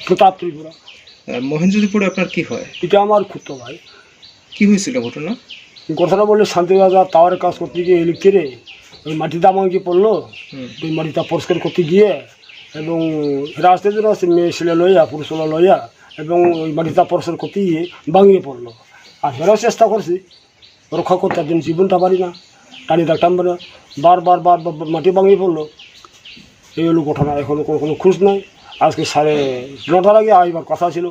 প্রতাপ ত্রিপুরা। মহেন্দ্রদীপুরে আপনার কি হয়? এটা আমার খুঁতো ভাই। কি হয়েছিল ঘটনা? ঘটনা বললে শান্তিবাজার টাওয়ারের কাজ করতে গিয়ে ইলেকট্রিকে ওই মাটিটা আমাকে পড়লো, ওই মাটিটা পরিষ্কার করতে গিয়ে এবং রাস্তায় জন্য মেয়ে ছেলে লইয়া পুরুষরা লইয়া এবং ওই মাটিটা পরিষ্কার করতে গিয়ে ভাঙিয়ে পড়লো। আর হেরাও চেষ্টা করছি রক্ষা করতে, একদিন জীবনটা পারি না, টানি দেখতাম না, বারবার মাটি ভাঙিয়ে পড়লো। এই হলো ঘটনা। এখনও কোনো খোঁজ নাই। আজকে 9:30 আগে আসবার কথা ছিল,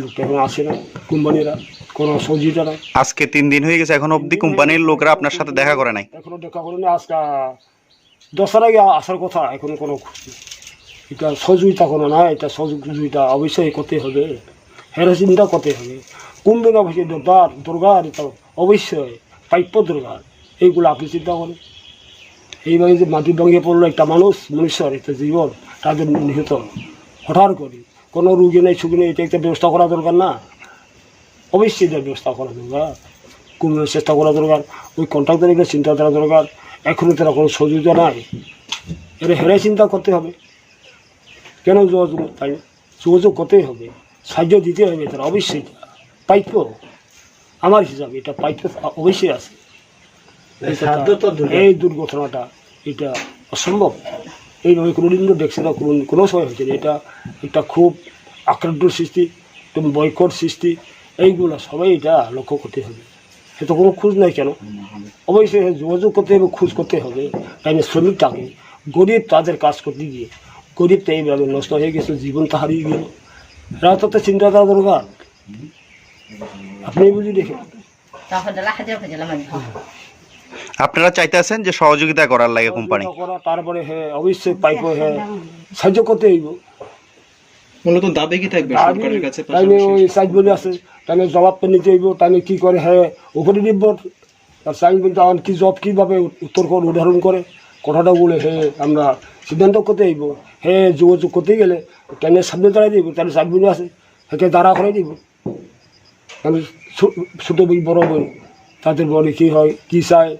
লোকটা এখন আসে না, কোম্পানিরা কোনো সহযোগিতা নাই। আজকে 3 দিন হয়ে গেছে, এখন অবধি কোম্পানির লোকরা আপনার সাথে দেখা করে নাই? এখনো দেখা করেনি। আজকে 10টার আগে আসার কথা, এখনো কোনো খোঁজ নেই। এটা সহযোগিতা কোনো না, এটা সহযোগিতা অবশ্যই করতে হবে, চিন্তা করতে হবে। কুম্ভের অবশ্যই দরকার, এটা অবশ্যই প্রাপ্য দরকার। এইগুলো আপনি চিন্তা করেন। এইভাবে যে মাটি ভেঙে পড়লো একটা মনুষ্যর একটা জীবন, তাদের নিহত হঠাৎ করে, কোনো রুগী নেই সুগী নেই, এটা একটা ব্যবস্থা করা দরকার না? অবশ্যই এটা ব্যবস্থা করা দরকার, কুম্ভের চেষ্টা করা দরকার, ওই কন্ট্রাক্টরের একটা চিন্তা করা দরকার। এখনও তারা কোনো সহযোগিতা নাই, এটা হেরে চিন্তা করতে হবে। কেন যোগাযোগ, তাই যোগাযোগ করতেই হবে, সাহায্য দিতে হবে তারা, অবশ্যই প্রাপ্য। আমার হিসাবে এটা প্রাপ্য অবশ্যই আছে। এই দুর্ঘটনাটা এটা অসম্ভব, এইভাবে কোনোদিন দেখছে না, কোনো সময় হয়েছে না। এটা একটা খুব আক্রান্তর সৃষ্টি, তুমি বয়কট সৃষ্টি, এইগুলো সবাই এটা লক্ষ্য করতে হবে। এটা কোনো খোঁজ নাই কেন? অবশ্যই যোগাযোগ করতে হবে, খোঁজ করতে হবে। তাই না? শ্রমিকটাকে গরিব তাদের কাজ করতে গিয়ে গরিবটা এইভাবে নষ্ট হয়ে গেছে, জীবনটা হারিয়ে গেল। এরা তো চিন্তা করা দরকার, আপনি বুঝি দেখে। আপনারা চাইতেছেন যে সহযোগিতা করার লাগে কোম্পানি? তারপরে অবশ্যই পাইপ সাহায্য করতে হইব। মূলত দাবি কি থাকবে সরকারের কাছে? টাইমে ওই সাইজ বলে আছে, টাইমে জবাব নিতে হইব, টাইমে কী করে উপরে নির্ভর তার সাইন বলতে আমার কী জব কীভাবে উত্তর করে উদাহরণ করে কথাটা বলে আমরা সিদ্ধান্ত করতে হইব। যোগাযোগ করতে গেলে টাইমের সামনে দাঁড়াই দিব, তাহলে সাইড বলে আছে সেকে দাঁড়া করে দিব। আমি ছোটো বই বড় বই তাদের বলে কী হয়, কী চায়,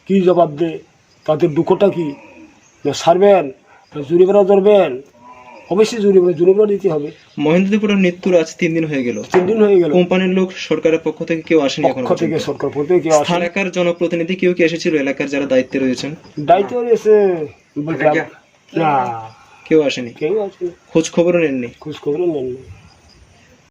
কী জবাব দেয়, তাদের দুঃখটা কী, সারবেন জরিমানা ধরবেন, অবশ্যই জরিমানা দিতে হবে। মহেন্দ্রদীপুরের মৃত্যুর আজ 3 দিন হয়ে গেল। 3 দিন হয়ে গেল। কোম্পানির লোক সরকারের পক্ষ থেকে কেউ আসেনি? পক্ষ থেকে সরকার পক্ষ থেকে কেউ আসেনি। এলাকার জনপ্রতিনিধি কেউ কি এসেছিল? এলাকার যারা দায়িত্বে রয়েছেন দায়িত্ব রয়েছে না, কেউ আসেনি? কেউ আসেনি, খোঁজ খবরও নেননি? খোঁজ খবরও নেননি।